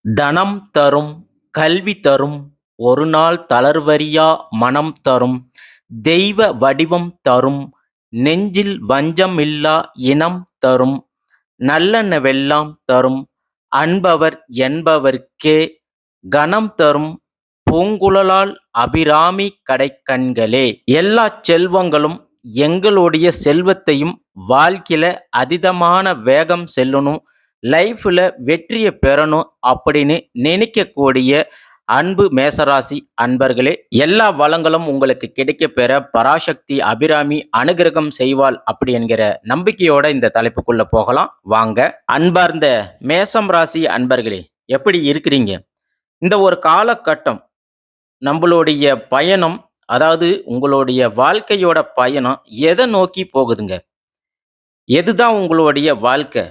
தனம் தரும் கல்வி தரும் ஒருநாள் தளர்வறியா மனம் தரும் தெய்வ வடிவம் தரும் நெஞ்சில் வஞ்சமில்லா இனம் தரும் நல்லனவெல்லாம் தரும் அன்பவர் என்பவர்க்கே கணம் தரும் பூங்குழலால் அபிராமி கடைக்கண்களே. எல்லா செல்வங்களும் எங்களுடைய செல்வத்தையும் வாழ்க்கையில அதீதமான வேகம் செல்லணும், லைஃப்ல வெற்றியை பெறணும் அப்படின்னு நினைக்கக்கூடிய அன்பு மேசராசி அன்பர்களே, எல்லா வளங்களும் உங்களுக்கு கிடைக்க பெற பராசக்தி அபிராமி அனுகிரகம் செய்வாள் அப்படி என்கிற நம்பிக்கையோட இந்த தலைப்புக்குள்ள போகலாம் வாங்க. அன்பார்ந்த மேசம் ராசி அன்பர்களே, எப்படி இருக்கிறீங்க? இந்த ஒரு காலகட்டம் நம்மளுடைய பயணம், அதாவது உங்களுடைய வாழ்க்கையோட பயணம் எதை நோக்கி போகுதுங்க? எதுதான் உங்களுடைய வாழ்க்கை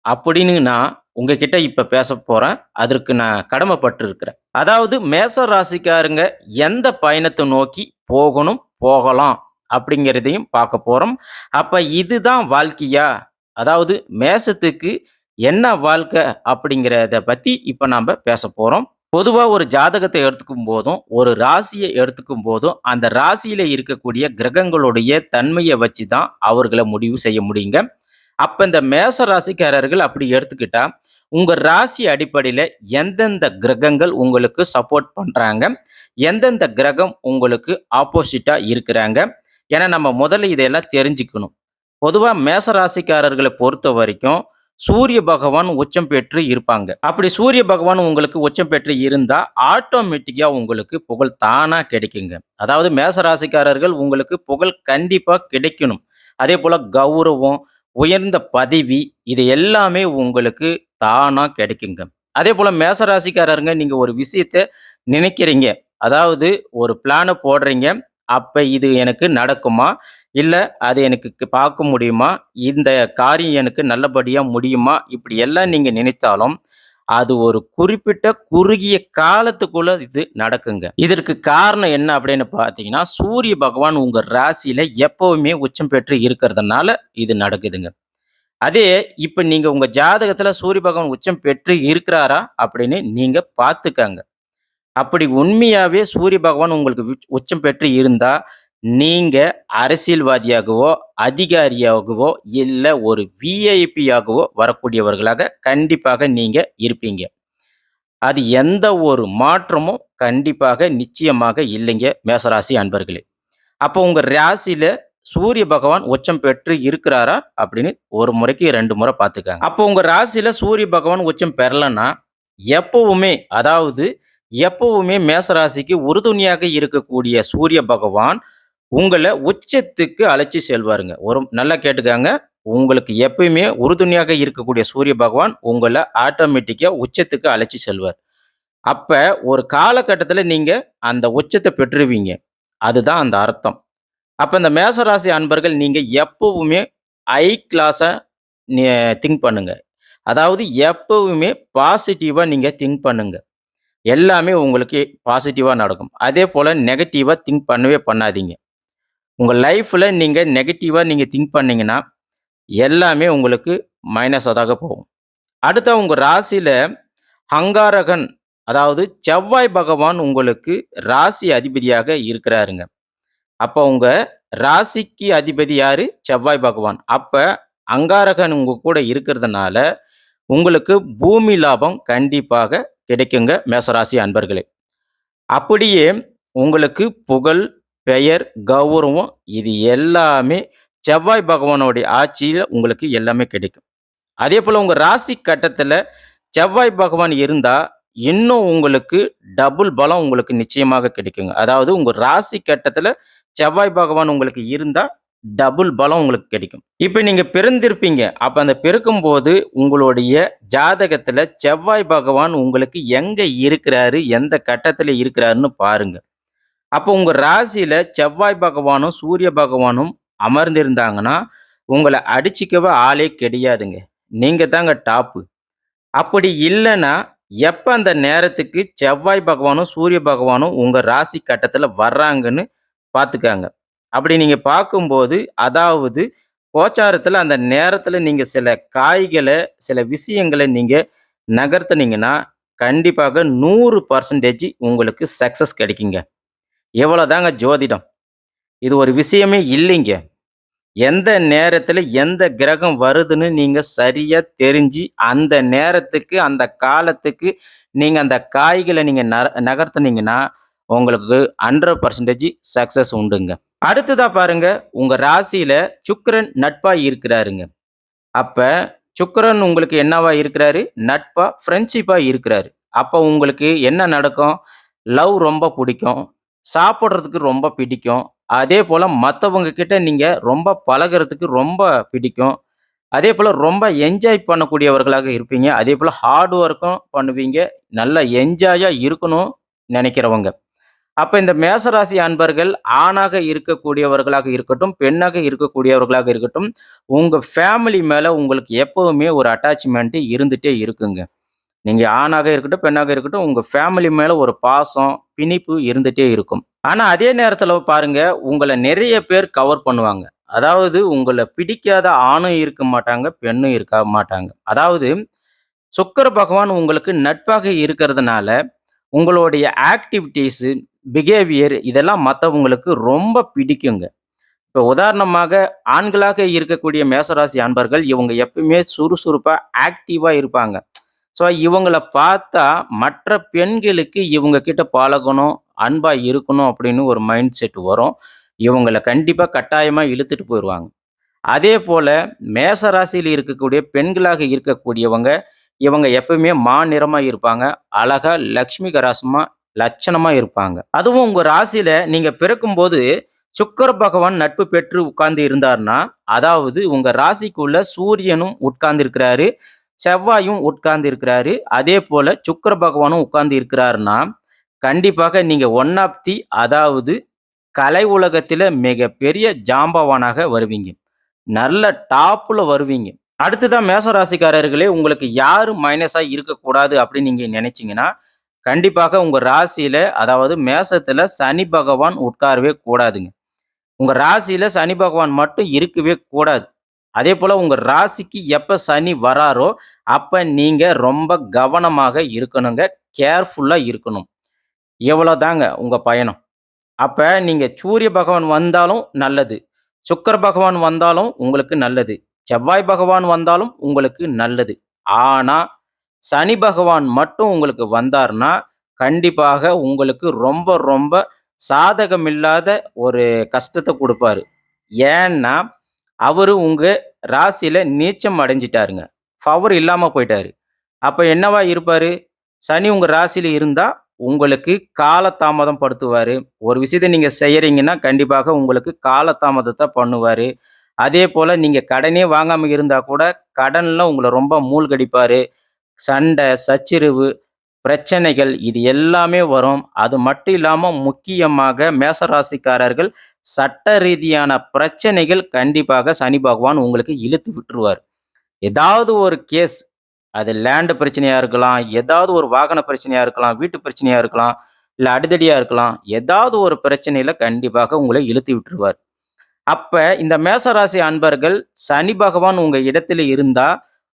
அப்படின்னு நான் உங்ககிட்ட இப்ப பேச போறேன். அதற்கு நான் கடமைப்பட்டு இருக்கிறேன். அதாவது மேச ராசிக்காரங்க எந்த பயணத்தை நோக்கி போகணும், போகலாம் அப்படிங்கிறதையும் பார்க்க போறோம். அப்ப இதுதான் வாழ்க்கையா? அதாவது மேசத்துக்கு என்ன வாழ்க்கை அப்படிங்கிறத பத்தி இப்ப நாம பேச போறோம். பொதுவா ஒரு ஜாதகத்தை எடுத்துக்கும் போதும், ஒரு ராசியை எடுத்துக்கும் போதும், அந்த ராசியில இருக்கக்கூடிய கிரகங்களுடைய தன்மையை வச்சு தான் அவர்கள முடிவு செய்ய முடியுங்க. அப்ப இந்த மேச ராசிக்காரர்கள் அப்படி எடுத்துக்கிட்டா, உங்க ராசி அடிப்படையில எந்தெந்த கிரகங்கள் உங்களுக்கு சப்போர்ட் பண்றாங்க, எந்தெந்த கிரகம் உங்களுக்கு ஆப்போசிட்டா இருக்கிறாங்க. ஏன்னா நம்ம முதல்ல இதையெல்லாம் தெரிஞ்சுக்கணும். பொதுவா மேச ராசிக்காரர்களை பொறுத்த வரைக்கும் சூரிய பகவான் உச்சம் பெற்று இருப்பாங்க. அப்படி சூரிய பகவான் உங்களுக்கு உச்சம் பெற்று இருந்தா ஆட்டோமேட்டிக்கா உங்களுக்கு புகழ் தானா கிடைக்குங்க. அதாவது மேச ராசிக்காரர்கள் உங்களுக்கு புகழ் கண்டிப்பா கிடைக்கணும். அதே போல கௌரவம், உயர்ந்த பதவி இது எல்லாமே உங்களுக்கு தானா கிடைக்குங்க. அதே போல மேச ராசிக்காரருங்க, நீங்க ஒரு விஷயத்த நினைக்கிறீங்க. அதாவது ஒரு பிளான போடுறீங்க. அப்ப இது எனக்கு நடக்குமா? இல்ல அது எனக்கு பார்க்க முடியுமா? இந்த காரியம் எனக்கு நல்லபடியா முடியுமா? இப்படி எல்லாம் நீங்க நினைத்தாலும், அது ஒரு குறிப்பிட்ட குறுகிய காலத்துக்குள்ள இது நடக்குங்க. இதற்கு காரணம் என்ன அப்படின்னு பார்த்தீங்கன்னா, சூரிய பகவான் உங்க ராசியில எப்பவுமே உச்சம் பெற்று இருக்கிறதுனால இது நடக்குதுங்க. அதே இப்ப நீங்க உங்க ஜாதகத்துல சூரிய பகவான் உச்சம் பெற்று இருக்கிறாரா அப்படின்னு நீங்க பார்த்துக்கங்க. அப்படி உண்மையாவே சூரிய பகவான் உங்களுக்கு உச்சம் பெற்று இருந்தா, நீங்க அரசியல்வாதியாகவோ, அதிகாரியாகவோ, இல்ல ஒரு விஐபியாகவோ வரக்கூடியவர்களாக கண்டிப்பாக நீங்க இருப்பீங்க. அது எந்த ஒரு மாற்றமும் கண்டிப்பாக நிச்சயமாக இல்லைங்க மேசராசி அன்பர்களே. அப்போ உங்க ராசியில சூரிய பகவான் உச்சம் பெற்று இருக்கிறாரா அப்படின்னு ஒரு முறைக்கு 2 முறை பார்த்துக்கங்க. அப்போ உங்க ராசியில சூரிய பகவான் உச்சம் பெறலன்னா, எப்பவுமே அதாவது எப்பவுமே மேசராசிக்கு உறுதுணையாக இருக்கக்கூடிய சூரிய பகவான் உங்கள உச்சத்துக்கு அழைச்சு செல்வாருங்க. ஒரு நல்லா கேட்டுக்கங்க. உங்களுக்கு எப்பயுமே உறுதுணையாக இருக்கக்கூடிய சூரிய பகவான் உங்கள ஆட்டோமேட்டிக்கா உச்சத்துக்கு அழைச்சு செல்வார். அப்ப ஒரு காலகட்டத்தில நீங்க அந்த உச்சத்த பெற்றுருவீங்க. அதுதான் அந்த அர்த்தம். அப்ப இந்த மேசராசி அன்பர்கள் நீங்க எப்பவுமே ஹை கிளாஸா நி திங்க் பண்ணுங்க. அதாவது எப்பவுமே பாசிட்டிவா நீங்க திங்க் பண்ணுங்க. எல்லாமே உங்களுக்கு பாசிட்டிவா நடக்கும். அதேபோல நெகட்டிவா திங்க் பண்ணவே பண்ணாதீங்க. உங்க லைஃப்ல நீங்க நெகட்டிவா நீங்க திங்க் பண்ணீங்கன்னா, எல்லாமே உங்களுக்கு மைனஸா தாங்க போகும். அடுத்து உங்க ராசியில அங்காரகன், அதாவது செவ்வாய் பகவான் உங்களுக்கு ராசி அதிபதியாக இருக்கிறாருங்க. அப்ப உங்க ராசிக்கு அதிபதி யாரு? செவ்வாய் பகவான். அப்ப அங்காரகன் உங்க கூட இருக்கிறதுனால, உங்களுக்கு பூமி லாபம் கண்டிப்பாக கிடைக்குங்க மேசராசி அன்பர்களே. அப்படியே உங்களுக்கு புகழ், பெயர், கௌரவம் இது எல்லாமே செவ்வாய் பகவானுடைய ஆட்சியில உங்களுக்கு எல்லாமே கிடைக்கும். அதேபோல உங்க ராசி கட்டத்துல செவ்வாய் பகவான் இருந்தா, இன்னும் உங்களுக்கு டபுள் பலம் உங்களுக்கு நிச்சயமாக கிடைக்குங்க. அதாவது உங்க ராசி கட்டத்துல செவ்வாய் பகவான் உங்களுக்கு இருந்தா, டபுள் பலம் உங்களுக்கு கிடைக்கும். இப்ப நீங்க பிறந்திருப்பீங்க. அப்ப அந்த பிறக்கும்போது உங்களுடைய ஜாதகத்துல செவ்வாய் பகவான் உங்களுக்கு எங்க இருக்கிறாரு, எந்த கட்டத்துல இருக்கிறாருன்னு பாருங்க. அப்போ உங்க ராசியில செவ்வாய் பகவானும், சூரிய பகவானும் அமர்ந்திருந்தாங்கன்னா, உங்கள அடிச்சுக்கவே ஆளே கிடையாதுங்க. நீங்க தாங்க டாப்பு. அப்படி இல்லன்னா, எப்ப அந்த நேரத்துக்கு செவ்வாய் பகவானும், சூரிய பகவானும் உங்க ராசி கட்டத்துல வர்றாங்கன்னு பார்த்துக்கங்க. அப்படி நீங்க பார்க்கும்போது, அதாவது கோச்சாரத்துல அந்த நேரத்துல நீங்க சில காய்கள, சில விஷயங்கள நீங்க நகர்த்துனீங்கன்னா, கண்டிப்பாக 100% உங்களுக்கு சக்சஸ் கிடைக்குங்க. இவ்வளோதாங்க ஜோதிடம். இது ஒரு விஷயமே இல்லைங்க. எந்த நேரத்துல எந்த கிரகம் வருதுன்னு நீங்க சரியா தெரிஞ்சு, அந்த நேரத்துக்கு, அந்த காலத்துக்கு நீங்க அந்த காய்கள நீங்க நகர்த்துனீங்கன்னா, உங்களுக்கு 100% சக்சஸ் உண்டுங்க. அடுத்ததா பாருங்க, உங்க ராசியில சுக்கிரன் நட்பா இருக்கிறாருங்க. அப்ப சுக்கிரன் உங்களுக்கு என்னவா இருக்கிறாரு? நட்பா, ஃப்ரெண்ட்ஷிப்பா இருக்கிறாரு. அப்ப உங்களுக்கு என்ன நடக்கும்? லவ் ரொம்ப புடிக்கும். சாப்பிடுறதுக்கு ரொம்ப பிடிக்கும். அதேபோல மத்தவங்க கிட்ட நீங்க ரொம்ப பழகுறதுக்கு ரொம்ப பிடிக்கும். அதேபோல ரொம்ப என்ஜாய் பண்ணக்கூடியவர்களாக இருப்பீங்க. அதேபோல ஹார்ட் ஒர்க்கும் பண்ணுவீங்க. நல்லா என்ஜாயா இருக்கணும் நெனைக்கிறவங்க. அப்ப இந்த மேசராசி அன்பர்கள் ஆணாக இருக்கக்கூடியவர்களாக இருக்கட்டும், பெண்ணாக இருக்கக்கூடியவர்களாக இருக்கட்டும், உங்க ஃபேமிலி மேல உங்களுக்கு எப்பவுமே ஒரு அட்டாச்மெண்ட் இருந்துட்டே இருக்குங்க. நீங்க ஆணாக இருக்கட்டும், பெண்ணாக இருக்கட்டும், உங்க ஃபேமிலி மேல ஒரு பாசம், பிணிப்பு இருந்துட்டே இருக்கும். ஆனா, அதே நேரத்துல பாருங்க, உங்கள நெறைய பேர் கவர் பண்ணுவாங்க. அதாவது உங்கள பிடிக்காத ஆணும் இருக்க மாட்டாங்க, பெண்ணும் இருக்க மாட்டாங்க. அதாவது சுக்கிர பகவான் உங்களுக்கு நட்பாக இருக்கிறதுனால, உங்களுடைய ஆக்டிவிட்டீஸு, பிஹேவியர் இதெல்லாம் மத்தவங்களுக்கு ரொம்ப பிடிக்குங்க. இப்ப உதாரணமாக ஆண்களாக இருக்கக்கூடிய மேசராசி அன்பர்கள், இவங்க எப்பவுமே சுறுசுறுப்பா, ஆக்டிவா இருப்பாங்க. ஸோ இவங்கள பார்த்தா மற்ற பெண்களுக்கு இவங்க கிட்ட பழகணும், அன்பா இருக்கணும் அப்படின்னு ஒரு மைண்ட் செட் வரும். இவங்கள கண்டிப்பா கட்டாயமா இழுத்துட்டு போயிருவாங்க. அதேபோல மேச ராசியில இருக்கக்கூடிய பெண்களாக இருக்கக்கூடியவங்க, இவங்க எப்பவுமே மாநிறமா இருப்பாங்க. அழகா லட்சுமி கடாட்சமா, லட்சணமா இருப்பாங்க. அதுவும் உங்க ராசியில நீங்க பிறக்கும்போது சுக்கிர பகவான் நட்பு பெற்று உட்கார்ந்து இருந்தார்னா, அதாவது உங்க ராசிக்குள்ள சூரியனும் உட்கார்ந்து இருக்கிறாரு, செவ்வாயும் உட்கார்ந்து இருக்கிறாரு. அதேபோல சுக்கிர பகவானும் உட்கார்ந்து இருக்கிறார்னா, கண்டிப்பாக நீங்க ஒன் ஆஃப் தி அதாவது கலை உலகத்தில மிகப்பெரிய ஜாம்பவானாக வருவீங்க. நல்ல டாப்ல வருவீங்க. அடுத்ததா மேச ராசிக்காரர்களே, உங்களுக்கு யாரு மைனஸா இருக்கக்கூடாது அப்படின்னு நீங்க நினைச்சீங்கன்னா, கண்டிப்பாக உங்க ராசியில அதாவது மேசத்துல சனி பகவான் உட்காரவே கூடாதுங்க. உங்க ராசியில சனி பகவான் மட்டும் இருக்கவே கூடாது. அதேபோல உங்க ராசிக்கு எப்ப சனி வராரோ, அப்ப நீங்க ரொம்ப கவனமாக இருக்கணுங்க. கேர்ஃபுல்லா இருக்கணும். இவ்வளோதாங்க உங்க பயணம். அப்ப நீங்க சூரிய பகவான் வந்தாலும் நல்லது. சுக்கிர பகவான் வந்தாலும் உங்களுக்கு நல்லது. செவ்வாய் பகவான் வந்தாலும் உங்களுக்கு நல்லது. ஆனா, சனி பகவான் மட்டும் உங்களுக்கு வந்தார்னா, கண்டிப்பாக உங்களுக்கு ரொம்ப ரொம்ப சாதகமில்லாத ஒரு கஷ்டத்த குடுப்பாரு. ஏன்னா, அவரு உங்க ராசியில நீச்சம் அடைஞ்சிட்டாருங்க. பவர் இல்லாம போயிட்டாரு. அப்ப என்னவா இருப்பாரு? சனி உங்க ராசியில இருந்தா, உங்களுக்கு காலதாமதம் படுத்துவாரு. ஒரு விஷயத்த நீங்க செய்யறீங்கன்னா, கண்டிப்பாக உங்களுக்கு காலதாமதத்த பண்ணுவாரு. அதேபோல நீங்க கடனே வாங்காம இருந்தா கூட, கடன்ல உங்கள ரொம்ப மூழ்கடிப்பாரு. சண்டை, சச்சரவு, பிரச்சனைகள் இது எல்லாமே வரும். அது மட்டும் இல்லாம முக்கியமாக மேசராசிக்காரர்கள் சட்ட ரீதியான பிரச்சனைகள் கண்டிப்பாக சனி பகவான் உங்களுக்கு இழுத்து விட்டுருவாரு. ஏதாவது ஒரு கேஸ் அது லேண்ட் பிரச்சனையா இருக்கலாம், ஏதாவது ஒரு வாகன பிரச்சனையா இருக்கலாம், வீட்டு பிரச்சனையா இருக்கலாம், இல்ல அடிதடியா இருக்கலாம். ஏதாவது ஒரு பிரச்சனையில கண்டிப்பாக உங்களை இழுத்து விட்டுருவார். அப்ப இந்த மேசராசி அன்பர்கள் சனி பகவான் உங்க இடத்துல இருந்தா,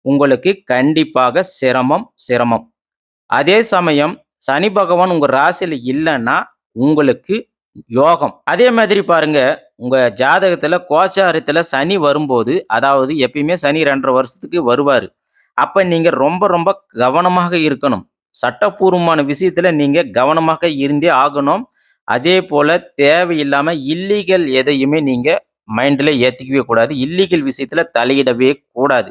உங்களுக்கு கண்டிப்பாக சிரமம், சிரமம். அதே சமயம் சனி பகவான் உங்க ராசியில இல்லன்னா, உங்களுக்கு யோகம். அதே மாதிரி பாருங்க, உங்க ஜாதகத்துல கோச்சாரத்துல சனி வரும்போது, அதாவது எப்பயுமே சனி 2½ வருஷத்துக்கு வருவாரு. அப்ப நீங்க ரொம்ப ரொம்ப கவனமாக இருக்கணும். சட்டபூர்வமான விஷயத்துல நீங்க கவனமாக இருந்தே ஆகணும். அதேபோல தேவையில்லாம இல்லீகல் எதையுமே நீங்க மைண்ட்ல ஏத்திக்கவே கூடாது. இல்லீகல் விஷயத்துல தலையிடவே கூடாது.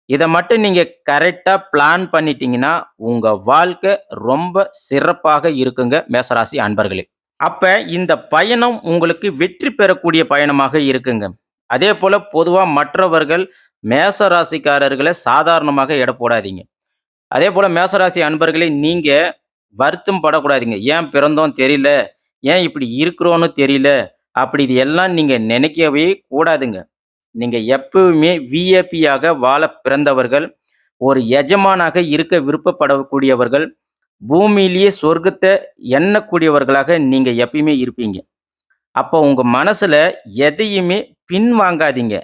இத மட்டும் நீங்க கரெக்ட்டா பிளான் பண்ணிட்டீங்கன்னா, உங்க வாழ்க்கை ரொம்ப சிறப்பாக இருக்குங்க மேசராசி அன்பர்களே. அப்ப இந்த பயணம் உங்களுக்கு வெற்றி பெறக்கூடிய பயணமாக இருக்குங்க. அதேபோல பொதுவா மற்றவர்கள் மேச ராசிக்காரர்கள சாதாரணமாக எடை போடாதீங்க. அதேபோல மேசராசி அன்பர்களே நீங்க வருத்தம் படக்கூடாதீங்க. ஏன் பிறந்தோம் தெரியல, ஏன் இப்படி இருக்கிறோம்னு தெரியல, அப்படி இது எல்லாம் நீங்க நினைக்கவே கூடாதுங்க. நீங்க எப்பவுமே விஐபியாக வாழ பிறந்தவர்கள், ஒரு எஜமானாக இருக்க விருப்பப்படக்கூடியவர்கள், பூமியிலேயே சொர்க்கத்த எண்ணக்கூடியவர்களாக நீங்க எப்பயுமே இருப்பீங்க. அப்போ உங்க மனசுல எதையுமே பின்வாங்காதீங்க.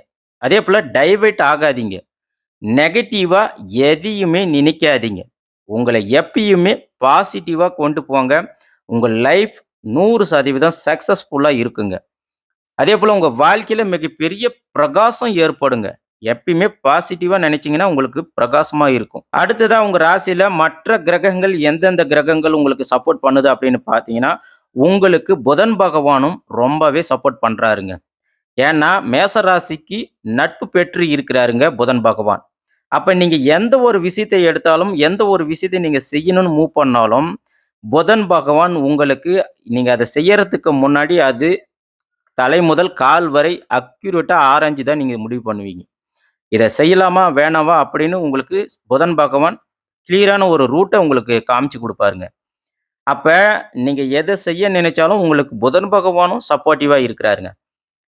அதேபோல டைவர்ட் ஆகாதீங்க. நெகட்டிவா எதையுமே நினைக்காதீங்க. உங்கள எப்பயுமே பாசிட்டிவா கொண்டு போங்க. உங்க லைஃப் 100% சக்சஸ்ஃபுல்லா இருக்குங்க. அதேபோல உங்க வாழ்க்கையில மிகப்பெரிய பிரகாசம் ஏற்படுங்க. எப்பயுமே பாசிட்டிவா நினைச்சீங்கன்னா, உங்களுக்கு பிரகாசமா இருக்கும். அடுத்ததா உங்க ராசியில மற்ற கிரகங்கள் எந்தெந்த கிரகங்கள் உங்களுக்கு சப்போர்ட் பண்ணுது அப்படின்னு பார்த்தீங்கன்னா, உங்களுக்கு புதன் பகவானும் ரொம்பவே சப்போர்ட் பண்றாருங்க. ஏன்னா, மேச ராசிக்கு நட்பு பெற்று இருக்கிறாருங்க புதன் பகவான். அப்ப நீங்க எந்த ஒரு விஷயத்தை எடுத்தாலும், எந்த ஒரு விஷயத்தை நீங்க செய்யணும்னு மூவ் பண்ணாலும், புதன் பகவான் உங்களுக்கு நீங்க அத செய்யறதுக்கு முன்னாடி அது தலை முதல் கால் வரை அக்யூரேட்டா ஆராய்ஞ்சு தான் நீங்க முடிவு பண்ணுவீங்க. இத செய்யலாமா? வேணாவா? அப்படின்னு உங்களுக்கு புதன் பகவான் கிளியரான ஒரு ரூட்ட உங்களுக்கு காமிச்சு குடுப்பாருங்க. அப்ப நீங்க எத செய்ய நினைச்சாலும் உங்களுக்கு புதன் பகவானும் சப்போர்ட்டிவா இருக்கிறாருங்க.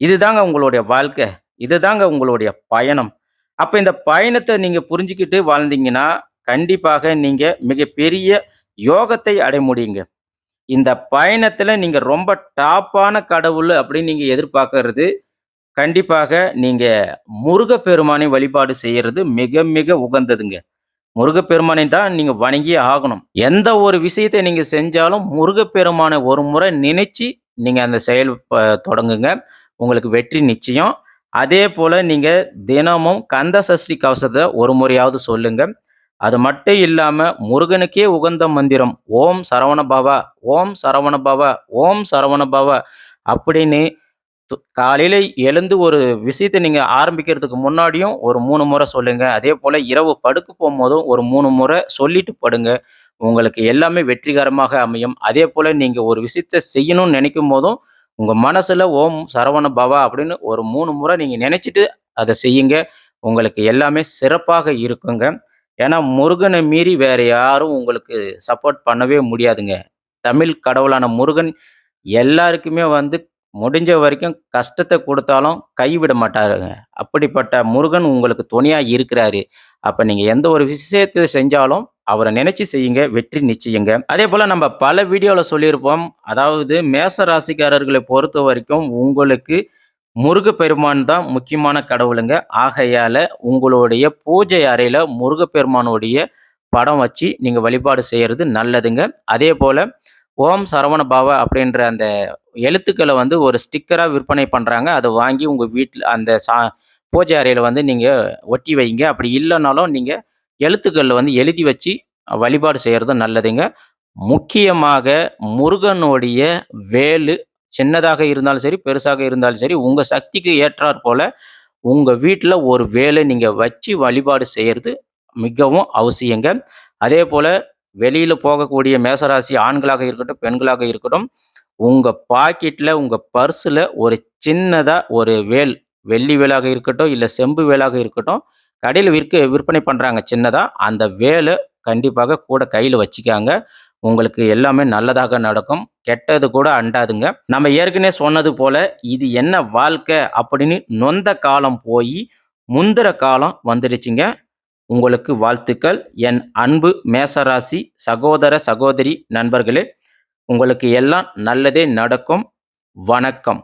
இதுதாங்க உங்களுடைய வாழ்க்கை. இதுதாங்க உங்களுடைய பயணம். அப்ப இந்த பயணத்த நீங்க புரிஞ்சுக்கிட்டு வாழ்ந்தீங்கன்னா, கண்டிப்பாக நீங்க மிகப்பெரிய யோகத்தை அடைய முடியுங்க. இந்த பயணத்துல நீங்க ரொம்ப டாப்பான கடவுள் அப்படின்னு நீங்க எதிர்பார்க்கிறது, கண்டிப்பாக நீங்க முருகப்பெருமானை வழிபாடு செய்யறது மிக மிக உகந்ததுங்க. முருகப்பெருமானை தான் நீங்க வணங்கியே ஆகணும். எந்த ஒரு விஷயத்தை நீங்க செஞ்சாலும் முருகப்பெருமான ஒரு முறை நினைச்சு நீங்க அந்த செயல் தொடங்குங்க. உங்களுக்கு வெற்றி நிச்சயம். அதேபோல நீங்க தினமும் கந்த சஷ்டி கவசத்த ஒரு முறையாவது சொல்லுங்க. அது மட்டும் இல்லாம முருகனுக்கே உகந்த மந்திரம் ஓம் சரவண பவ, ஓம் சரவண பவ, ஓம் சரவண பவ அப்படின்னு காலையில எழுந்து ஒரு விஷயத்த நீங்க ஆரம்பிக்கிறதுக்கு முன்னாடியும் ஒரு 3 முறை சொல்லுங்க. அதேபோல இரவு படுக்க போம்போதும் ஒரு 3 முறை சொல்லிட்டு படுங்க. உங்களுக்கு எல்லாமே வெற்றிகரமாக அமையும். அதேபோல நீங்க ஒரு விஷயத்த செய்யணும்னு நினைக்கும்போதும், உங்க மனசுல ஓம் சரவண பவ அப்படின்னு ஒரு 3 முறை நீங்க நினைச்சுட்டு அத செய்யுங்க. உங்களுக்கு எல்லாமே சிறப்பாக இருக்குங்க. ஏன்னா முருகன மீறி வேற யாரும் உங்களுக்கு சப்போர்ட் பண்ணவே முடியாதுங்க. தமிழ் கடவுளான முருகன் எல்லாருக்குமே வந்து முடிஞ்ச வரைக்கும் கஷ்டத்த குடுத்தாலும் கைவிட மாட்டாருங்க. அப்படிப்பட்ட முருகன் உங்களுக்கு துணையா இருக்கிறாரு. அப்ப நீங்க எந்த ஒரு விஷயத்த செஞ்சாலும் அவர நினைச்சு செய்யுங்க. வெற்றி நிச்சயங்க. அதேபோல நம்ம பல வீடியோல சொல்லியிருப்போம். அதாவது மேச ராசிக்காரர்களை பொறுத்தவரைக்கும் உங்களுக்கு முருகப்பெருமான் தான் முக்கியமான கடவுளுங்க. ஆகையால உங்களுடைய பூஜை அறையில முருகப்பெருமானுடைய படம் வச்சு நீங்க வழிபாடு செய்யறது நல்லதுங்க. அதேபோல ஓம் சரவண பவ அப்படின்ற அந்த எழுத்துக்கள வந்து ஒரு ஸ்டிக்கரா விற்பனை பண்றாங்க. அத வாங்கி உங்க வீட்ல அந்த பூஜை அறையில வந்து நீங்க ஒட்டி வைங்க. அப்படி இல்லனாலும் நீங்க எழுத்துக்கள்ல வந்து எழுதி வச்சு வழிபாடு செய்யறது நல்லதுங்க. முக்கியமாக முருகனுடைய வேலு சின்னதாக இருந்தாலும் சரி, பெருசாக இருந்தாலும் சரி, உங்க சக்திக்கு ஏற்றார் போல உங்க வீட்ல ஒரு வேலை நீங்க வச்சு வழிபாடு செய்யறது மிகவும் அவசியங்க. அதேபோல வெளியில போகக்கூடிய மேசராசி ஆண்களாக இருக்கட்டும், பெண்களாக இருக்கட்டும், உங்க பாக்கெட்ல, உங்க பர்ஸ்ல ஒரு சின்னதா ஒரு வேல், வெள்ளி வேலாக இருக்கட்டும், இல்ல செம்பு வேலாக இருக்கட்டும், கடையில விற்பனை பண்றாங்க சின்னதா. அந்த வேல கண்டிப்பாக கூட கையில வச்சுக்கங்க. உங்களுக்கு எல்லாமே நல்லதாக நடக்கும். கெட்டது கூட அண்டாதுங்க. நம்ம ஏற்கனவே சொன்னது போல, இது என்ன வாழ்க்கை அப்படின்னு நொந்த காலம் போயி, முந்துற காலம் வந்துடுச்சுங்க. உங்களுக்கு வாழ்த்துக்கள். என் அன்பு மேசராசி சகோதர, சகோதரி நண்பர்களே! உங்களுக்கு எல்லாம் நல்லதே நடக்கும். வணக்கம்.